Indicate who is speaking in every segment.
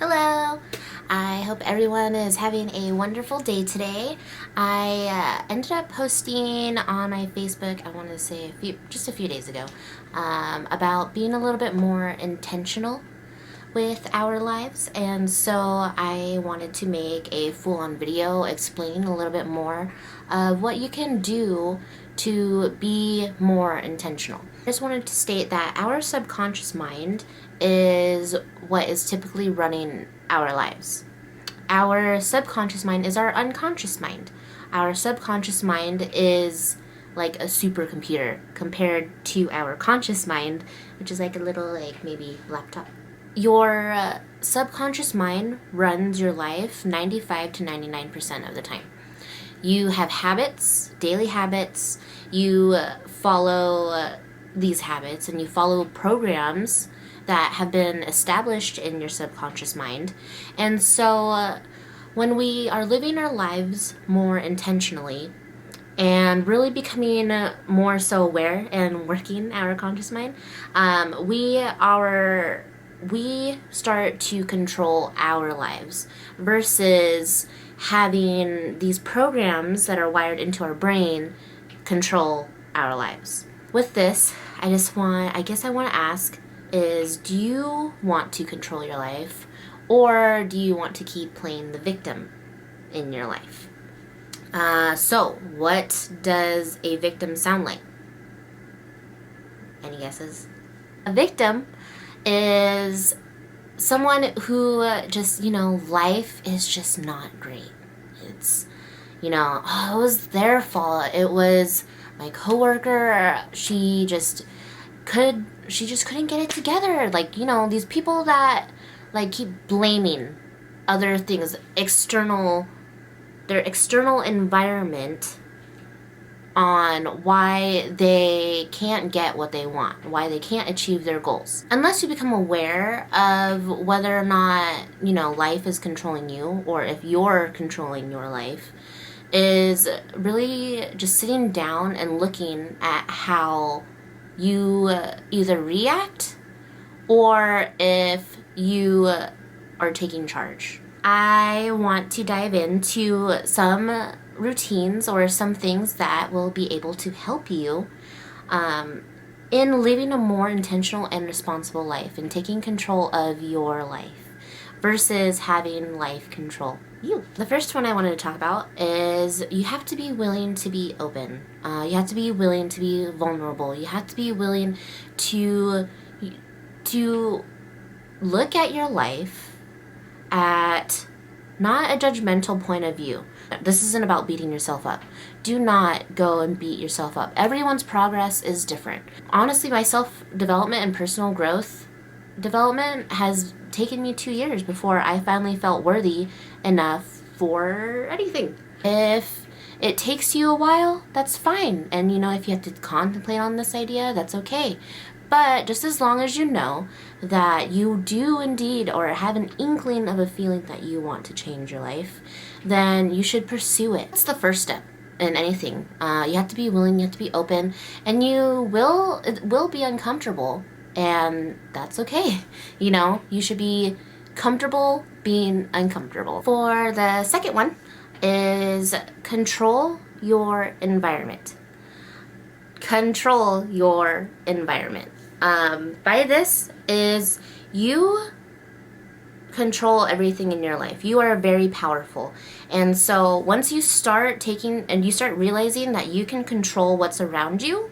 Speaker 1: Hello! I hope everyone is having a wonderful day today. I ended up posting on my Facebook, I want to say just a few days ago, about being a little bit more intentional with our lives, and so I wanted to make a full-on video explaining a little bit more of what you can do to be more intentional. I just wanted to state that our subconscious mind is what is typically running our lives. Our subconscious mind is our unconscious mind. Our subconscious mind is like a supercomputer compared to our conscious mind, which is like a little maybe laptop. Your subconscious mind runs your life 95 to 99% of the time. You have habits, daily habits, you follow these habits and you follow programs that have been established in your subconscious mind. And so when we are living our lives more intentionally and really becoming more so aware and working our conscious mind, we start to control our lives versus having these programs that are wired into our brain control our lives. With this, I guess I want to ask is, do you want to control your life, or do you want to keep playing the victim in your life? So what does a victim sound like? Any guesses? A victim is someone who just, life is just not great. It's, it was their fault. It was my coworker. She just couldn't get it together. These people that keep blaming other things, their external environment on why they can't get what they want, why they can't achieve their goals. Unless you become aware of whether or not, life is controlling you, or if you're controlling your life, is really just sitting down and looking at how you either react or if you are taking charge. I want to dive into some routines or some things that will be able to help you in living a more intentional and responsible life and taking control of your life versus having life control you. The first one I wanted to talk about is you have to be willing to be open. You have to be willing to be vulnerable. You have to be willing to look at your life at not a judgmental point of view. This isn't about beating yourself up. Do not go and beat yourself up. Everyone's progress is different. Honestly, my self-development and personal growth development has taken me 2 years before I finally felt worthy enough for anything. If it takes you a while, that's fine. And if you have to contemplate on this idea, that's okay. But just as long as you know that you do indeed or have an inkling of a feeling that you want to change your life, then you should pursue it. That's the first step in anything. You have to be willing, you have to be open, and it will be uncomfortable, and that's okay. You should be comfortable being uncomfortable. For the second one is control your environment. Control your environment. By this is you control everything in your life. You are very powerful. And so once you start realizing that you can control what's around you,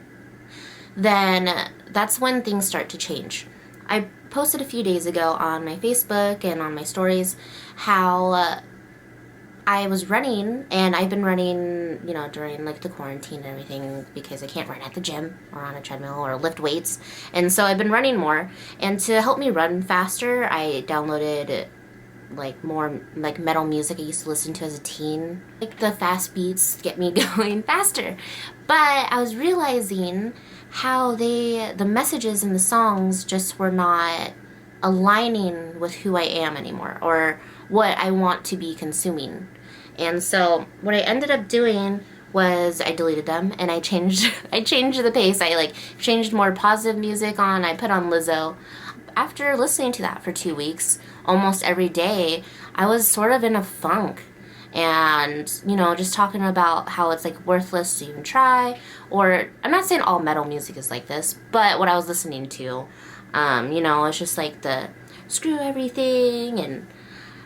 Speaker 1: then that's when things start to change. I posted a few days ago on my Facebook and on my stories how I was running, and I've been running, during the quarantine and everything because I can't run at the gym or on a treadmill or lift weights. And so I've been running more. And to help me run faster, I downloaded more metal music I used to listen to as a teen. The fast beats get me going faster. But I was realizing how the messages in the songs just were not aligning with who I am anymore or what I want to be consuming. And so what I ended up doing was I deleted them and I changed the pace. I changed more positive music on. I put on Lizzo. after listening to that for 2 weeks, almost every day, I was sort of in a funk. And, you know, just talking about how it's like worthless to even try. Or, I'm not saying all metal music is like this, but what I was listening to, you know, it's just like the screw everything.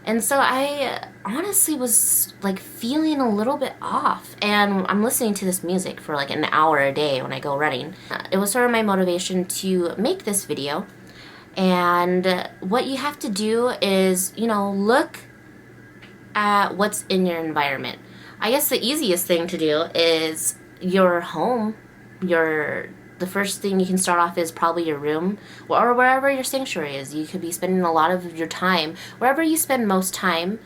Speaker 1: And so I honestly was like feeling a little bit off. And I'm listening to this music for like an hour a day when I go running. It was sort of my motivation to make this video. And what you have to do is, you know, look at what's in your environment. I guess the easiest thing to do is your home. The first thing you can start off is probably your room or wherever your sanctuary is. You could be spending a lot of your time wherever you spend most time,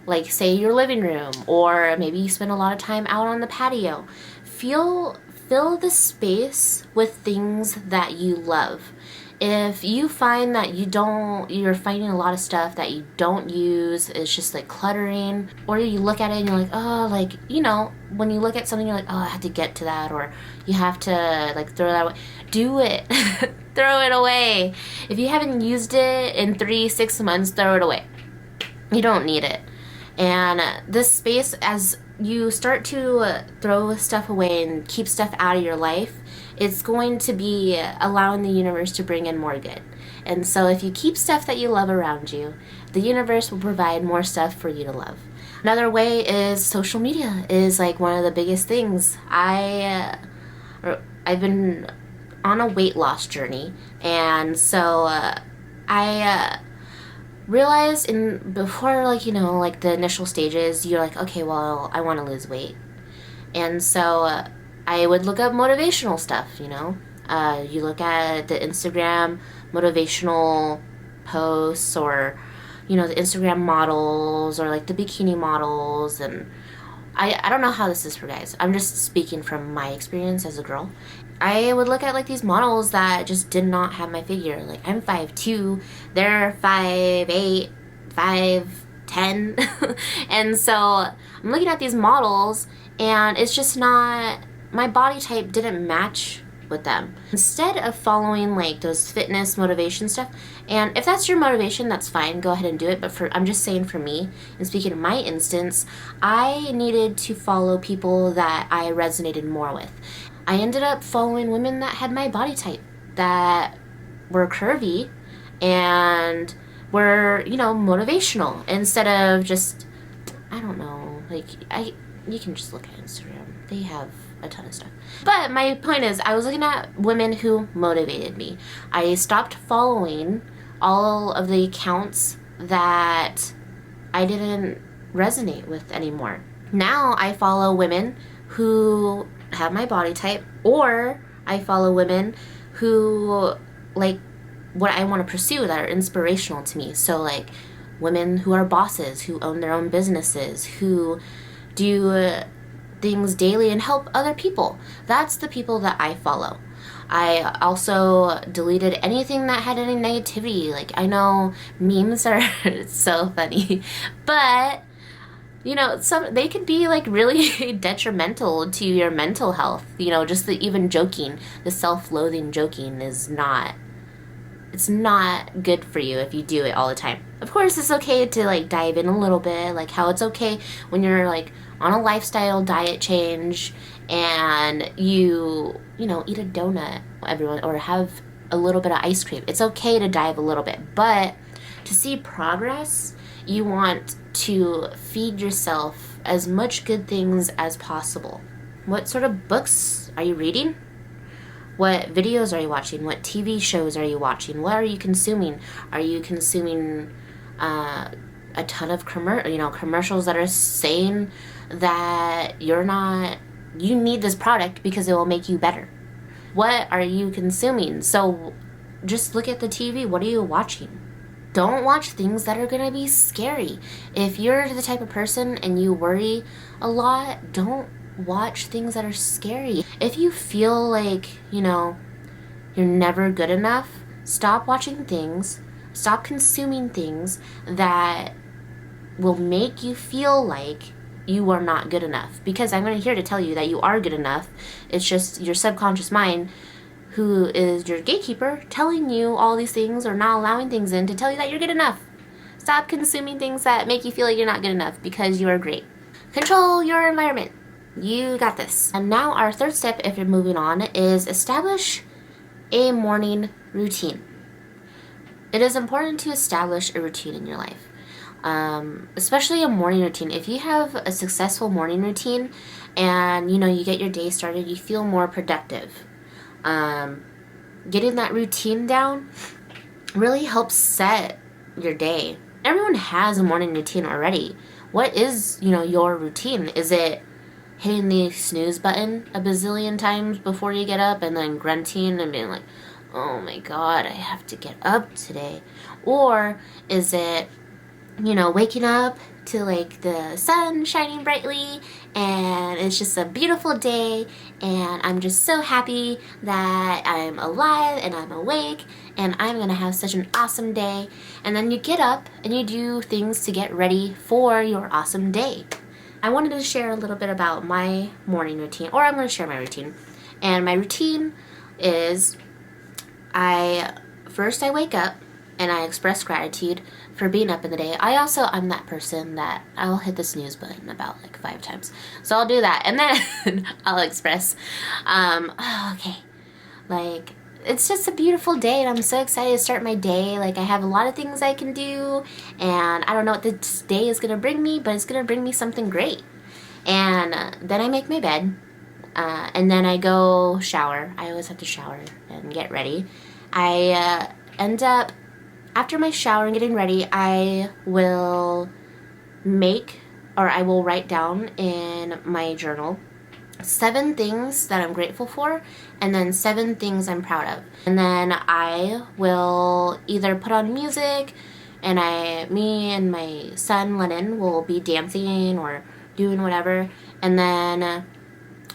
Speaker 1: like say your living room, or maybe you spend a lot of time out on the patio. Fill the space with things that you love. If you find that you're finding a lot of stuff that you don't use, it's just like cluttering, or you look at it and you're like, oh, like, you know, when you look at something, you're like, oh, I have to get to that, or you have to like throw that away. Do it. Throw it away. If you haven't used it in 3-6 months, throw it away. You don't need it. And this space, as you start to throw stuff away and keep stuff out of your life, it's going to be allowing the universe to bring in more good. And so if you keep stuff that you love around you, the universe will provide more stuff for you to love. Another way is social media is like one of the biggest things. I've been on a weight loss journey, and so I realized before, like, you know, like the initial stages, you're like, okay, well, I want to lose weight. And so I would look up motivational stuff, you know. You look at the Instagram motivational posts, or, you know, the Instagram models, or like the bikini models. And I don't know how this is for guys. I'm just speaking from my experience as a girl. I would look at like these models that just did not have my figure. Like, I'm 5'2", they're 5'8", 5'10". And so I'm looking at these models, and it's just not, my body type didn't match with them. Instead of following like those fitness motivation stuff, and if that's your motivation, that's fine, go ahead and do it. But I'm just saying, for me, and speaking in my instance, I needed to follow people that I resonated more with. I ended up following women that had my body type, that were curvy and were, you know, motivational, instead of just, I don't know, like, you can just look at Instagram. They have a ton of stuff. But my point is, I was looking at women who motivated me. I stopped following all of the accounts that I didn't resonate with anymore. Now I follow women who have my body type, or I follow women who like what I want to pursue, that are inspirational to me. So like women who are bosses, who own their own businesses, who do things daily and help other people. That's the people that I follow. I also deleted anything that had any negativity. Like, I know memes are so funny, but you know, they could be like really detrimental to your mental health. You know, just the even joking, the self-loathing joking is not, it's not good for you if you do it all the time. Of course, it's okay to like dive in a little bit, like how it's okay when you're like on a lifestyle diet change and you know, eat a donut, everyone, or have a little bit of ice cream. It's okay to dive a little bit, but to see progress, you want to feed yourself as much good things as possible. What sort of books are you reading? What videos are you watching? What TV shows are you watching? What are you consuming? Are you consuming a ton of commercials that are saying that you need this product because it will make you better? What are you consuming? So just look at the TV. What are you watching? Don't watch things that are gonna be scary. If you're the type of person and you worry a lot, don't watch things that are scary. If you feel like, you know, you're never good enough, stop watching things, stop consuming things that will make you feel like you are not good enough. Because I'm here to tell you that you are good enough. It's just your subconscious mind who is your gatekeeper, telling you all these things or not allowing things in to tell you that you're good enough. Stop consuming things that make you feel like you're not good enough because you are great. Control your environment. You got this. And now our third step, if you're moving on, is establish a morning routine. It is important to establish a routine in your life, especially a morning routine. If you have a successful morning routine and you get your day started, you feel more productive. Getting that routine down really helps set your day. Everyone has a morning routine already. What is, your routine? Is it hitting the snooze button a bazillion times before you get up and then grunting and being like, oh my God, I have to get up today? Or is it, waking up to like the sun shining brightly and it's just a beautiful day and I'm just so happy that I'm alive and I'm awake and I'm gonna have such an awesome day. And then you get up and you do things to get ready for your awesome day. I wanted to share a little bit about my morning routine, or I'm going to share my routine. And my routine is I wake up and I express gratitude for being up in the day. I'm that person that I'll hit the snooze button about like 5 times. So I'll do that and then I'll express, okay, like it's just a beautiful day and I'm so excited to start my day. Like I have a lot of things I can do and I don't know what this day is going to bring me, but it's going to bring me something great. And then I make my bed and then I go shower. I always have to shower and get ready. I end up, after my shower and getting ready, I will write down in my journal 7 things that I'm grateful for, and then 7 things I'm proud of. And then I will either put on music, and me and my son Lennon will be dancing or doing whatever. And then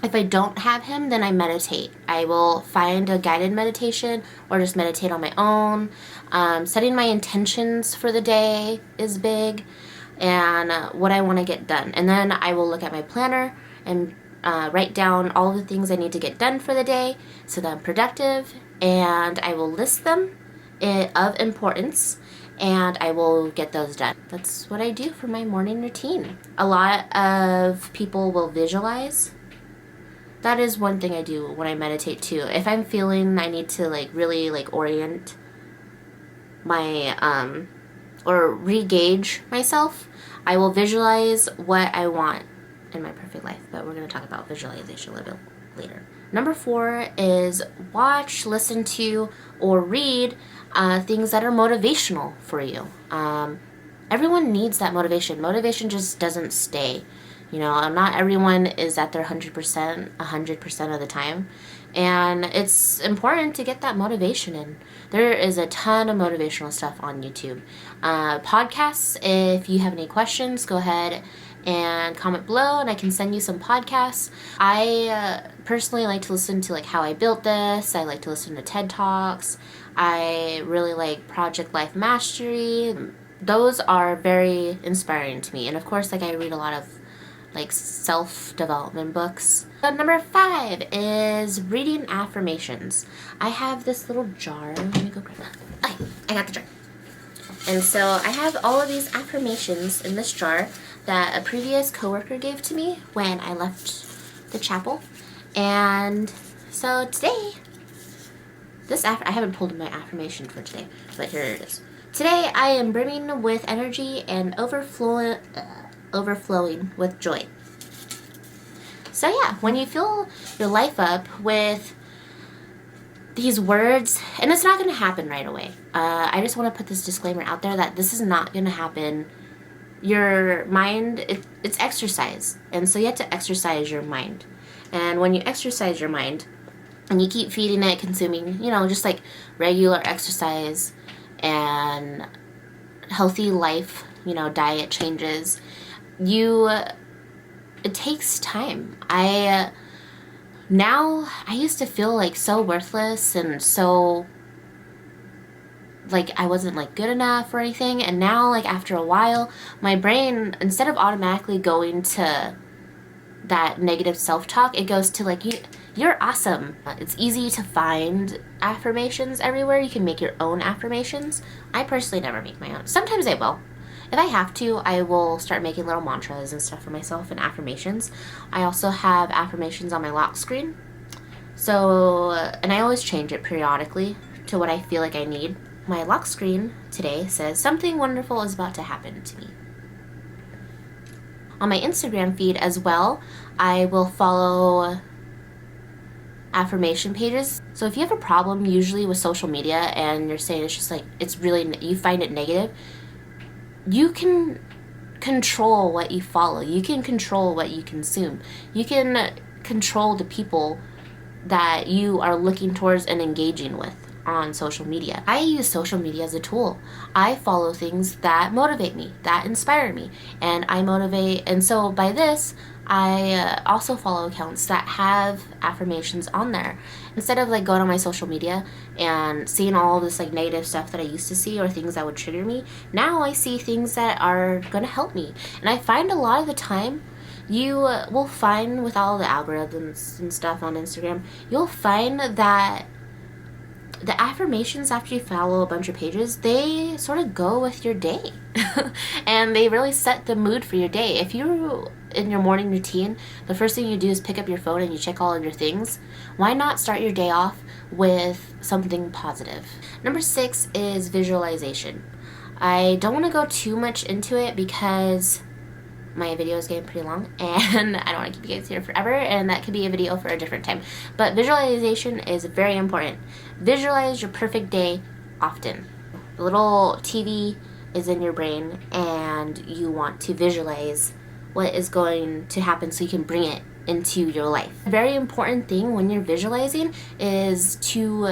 Speaker 1: if I don't have him, then I meditate. I will find a guided meditation or just meditate on my own. Setting my intentions for the day is big, and what I want to get done. And then I will look at my planner and write down all the things I need to get done for the day so that I'm productive, and I will list them of importance and I will get those done. That's what I do for my morning routine. A lot of people will visualize. That is one thing I do when I meditate too. If I'm feeling I need to like really like orient my or re-gauge myself, I will visualize what I want in my perfect life, but we're going to talk about visualization a little bit later. Number 4 is watch, listen to, or read things that are motivational for you. Everyone needs that motivation. Motivation just doesn't stay. Not everyone is at their 100% of the time. And it's important to get that motivation in. There is a ton of motivational stuff on YouTube. Podcasts, if you have any questions, go ahead and comment below and I can send you some podcasts. I personally like to listen to like How I Built This. I like to listen to TED Talks. I really like Project Life Mastery. Those are very inspiring to me. And of course, like I read a lot of like self-development books. Number 5 is reading affirmations. I have this little jar. Let me go grab that. I got the jar. And so I have all of these affirmations in this jar that a previous coworker gave to me when I left the chapel. And so today, I haven't pulled my affirmation for today, but here it is. Today I am brimming with energy and overflowing with joy. So yeah, when you fill your life up with these words, and it's not going to happen right away. I just want to put this disclaimer out there that this is not going to happen. Your mind, it's exercise. And so you have to exercise your mind. And when you exercise your mind, and you keep feeding it, consuming, just like regular exercise and healthy life, diet changes, it takes time. I used to feel like so worthless and so like I wasn't like good enough or anything, and now like after a while my brain, instead of automatically going to that negative self-talk, it goes to like, you're awesome. It's easy to find affirmations everywhere. You can make your own affirmations. I personally never make my own. Sometimes I will. If I have to, I will start making little mantras and stuff for myself and affirmations. I also have affirmations on my lock screen. So, and I always change it periodically to what I feel like I need. My lock screen today says, something wonderful is about to happen to me. On my Instagram feed as well, I will follow affirmation pages. So if you have a problem usually with social media and you're saying it's just like, it's really, you find it negative, you can control what you follow. You can control what you consume. You can control the people that you are looking towards and engaging with on social media. I use social media as a tool. I follow things that motivate me, that inspire me, and I motivate. And so by this, I also follow accounts that have affirmations on there. Instead of like going on my social media and seeing all this like negative stuff that I used to see or things that would trigger me, now I see things that are going to help me. And I find a lot of the time, you will find with all the algorithms and stuff on Instagram, you'll find that the affirmations after you follow a bunch of pages, they sort of go with your day. And they really set the mood for your day. If you're in your morning routine, the first thing you do is pick up your phone and you check all of your things, why not start your day off with something positive? Number 6 is visualization. I don't want to go too much into it because my video is getting pretty long and I don't want to keep you guys here forever, and that could be a video for a different time. But visualization is very important. Visualize your perfect day often. The little TV is in your brain and you want to visualize what is going to happen so you can bring it into your life. A very important thing when you're visualizing is to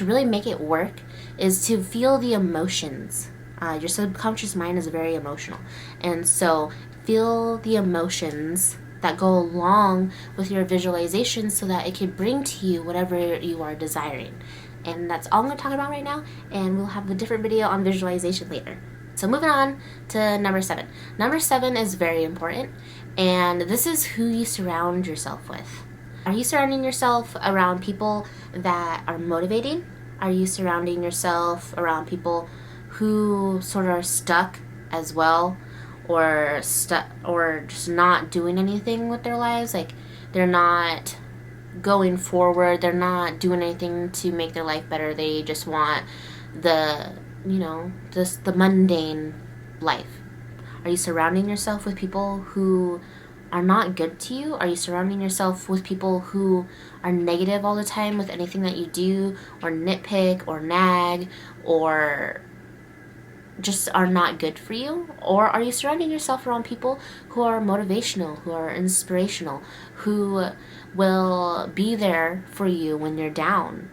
Speaker 1: really make it work, is to feel the emotions. Your subconscious mind is very emotional, and so feel the emotions that go along with your visualization so that it can bring to you whatever you are desiring. And that's all I'm going to talk about right now, and we'll have a different video on visualization later. So moving on to number 7. Number 7 is very important, and this is who you surround yourself with. Are you surrounding yourself around people that are motivating? Are you surrounding yourself around people who sort of are stuck as well, or just not doing anything with their lives? Like, they're not going forward, they're not doing anything to make their life better, they just want the mundane life. Are you surrounding yourself with people who are not good to you? Are you surrounding yourself with people who are negative all the time with anything that you do, or nitpick or nag, or just are not good for you? Or are you surrounding yourself around people who are motivational, who are inspirational, who will be there for you when you're down?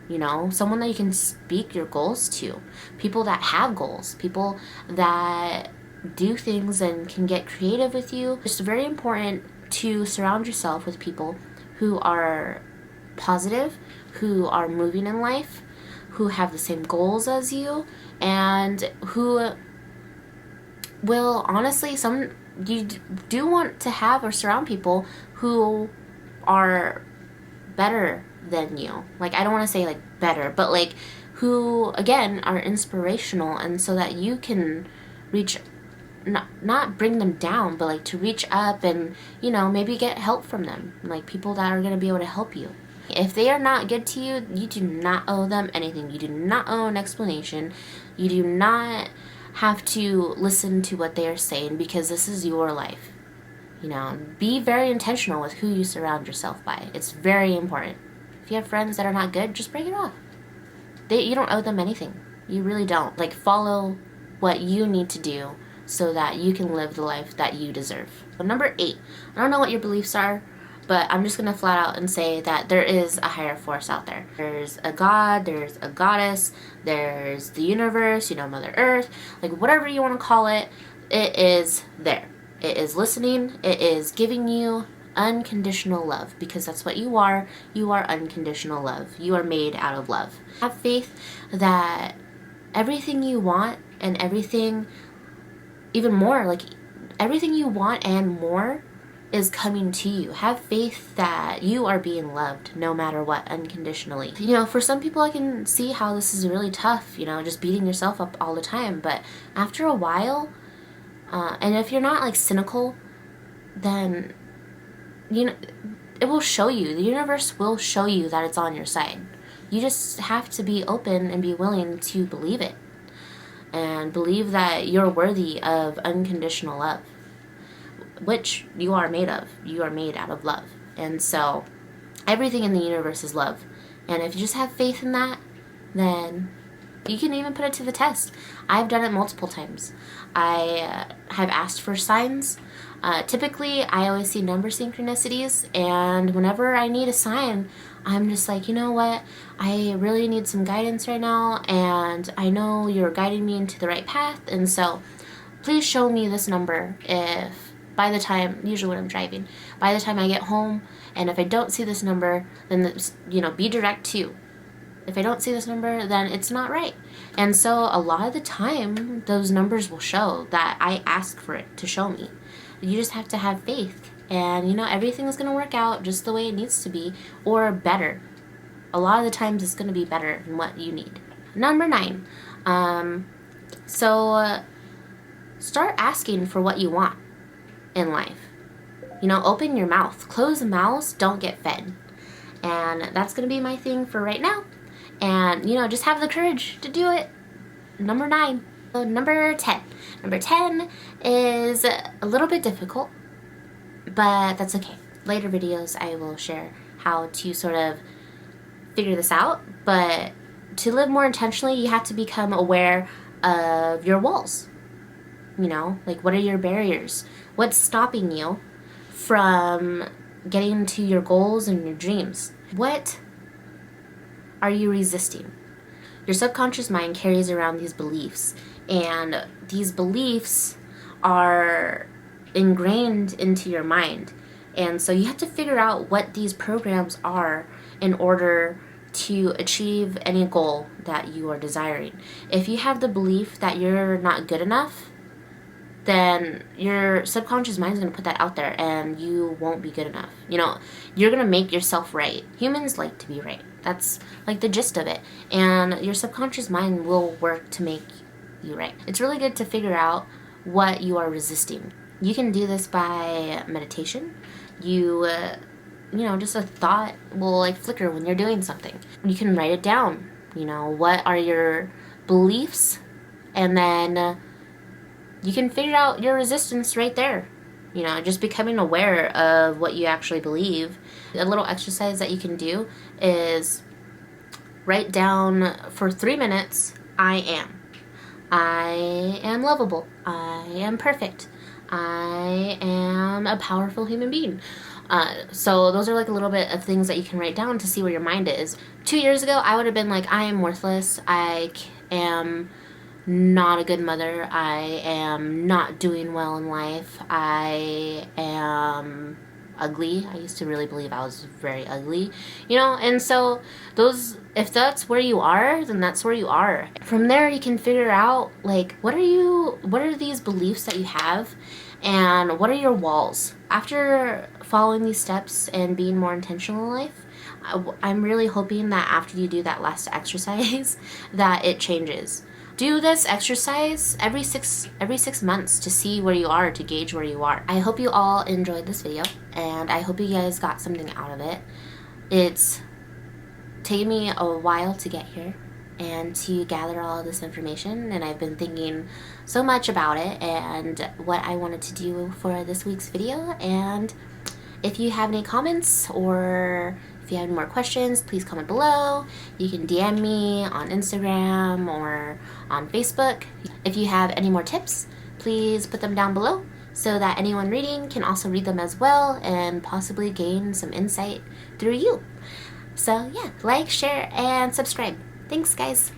Speaker 1: Someone that you can speak your goals to, people that have goals, people that do things and can get creative with you. It's very important to surround yourself with people who are positive, who are moving in life, who have the same goals as you, and who will honestly, you do want to have or surround people who are better than you. Like, I don't want to say like better, but like who again are inspirational, and so that you can reach, not bring them down, but like to reach up and maybe get help from them, like people that are going to be able to help you. If they are not good to you, you do not owe them anything. You do not owe an explanation. You do not have to listen to what they are saying, because this is your life. Be very intentional with who you surround yourself by. It's very important. If you have friends that are not good, just break it off. You don't owe them anything. You really don't. Like, follow what you need to do so that you can live the life that you deserve. But number 8, I don't know what your beliefs are, but I'm just going to flat out and say that there is a higher force out there. There's a God, there's a goddess, there's the universe, Mother Earth, like whatever you want to call it, it is there. It is listening, it is giving you unconditional love, because that's what you are. You are unconditional love. You are made out of love. Have faith that everything you want and everything, even more, like everything you want and more, is coming to you. Have faith that you are being loved no matter what, unconditionally. For some people, I can see how this is really tough, just beating yourself up all the time. But after a while, and if you're not like cynical, then, it will show you. The universe will show you that it's on your side. You just have to be open and be willing to believe it. And believe that you're worthy of unconditional love, which you are made of. You are made out of love. And so everything in the universe is love. And if you just have faith in that, then you can even put it to the test. I've done it multiple times. I have asked for signs. Typically, I always see number synchronicities, and whenever I need a sign, I'm just like, you know what? I really need some guidance right now, and I know you're guiding me into the right path, and so please show me this number if by the time, usually when I'm driving, by the time I get home, and if I don't see this number, then, be direct too. If I don't see this number, then it's not right. And so a lot of the time, those numbers will show that I ask for it to show me. You just have to have faith. And, everything is going to work out just the way it needs to be, or better. A lot of the times it's going to be better than what you need. Number 9. Start asking for what you want in life. Open your mouth. Closed mouths don't get fed. And that's going to be my thing for right now. And, just have the courage to do it. Number 9. So number 10. Number 10 is a little bit difficult, but that's okay. Later videos I will share how to sort of figure this out. But to live more intentionally, you have to become aware of your walls. Like, what are your barriers? What's stopping you from getting to your goals and your dreams? What are you resisting? Your subconscious mind carries around these beliefs, and these beliefs are ingrained into your mind. And so you have to figure out what these programs are in order to achieve any goal that you are desiring. If you have the belief that you're not good enough, then your subconscious mind is going to put that out there, and you won't be good enough. You're going to make yourself right. Humans like to be right. That's like the gist of it. And your subconscious mind will work to make you right. It's really good to figure out what you are resisting. You can do this by meditation. Just a thought will like flicker when you're doing something. You can write it down. What are your beliefs? And then you can figure out your resistance right there. Just becoming aware of what you actually believe. A little exercise that you can do is write down for 3 minutes, I am lovable. I am perfect. I am a powerful human being. So those are like a little bit of things that you can write down to see where your mind is. 2 years ago, I would have been like, I am worthless. I am not a good mother. I am not doing well in life. I am ugly. I used to really believe I was very ugly, and so if that's where you are, then that's where you are. From there, you can figure out like, what are these beliefs that you have, and what are your walls? After following these steps and being more intentional in life, I'm really hoping that after you do that last exercise, that it changes. Do this exercise every six months to see where you are, to gauge where you are. I hope you all enjoyed this video, and I hope you guys got something out of it. It's taken me a while to get here and to gather all of this information, and I've been thinking so much about it and what I wanted to do for this week's video. And if you have any comments, or if you have any more questions, please comment below. You can DM me on Instagram or on Facebook. If you have any more tips, please put them down below so that anyone reading can also read them as well and possibly gain some insight through you. So yeah, like, share, and subscribe. Thanks, guys.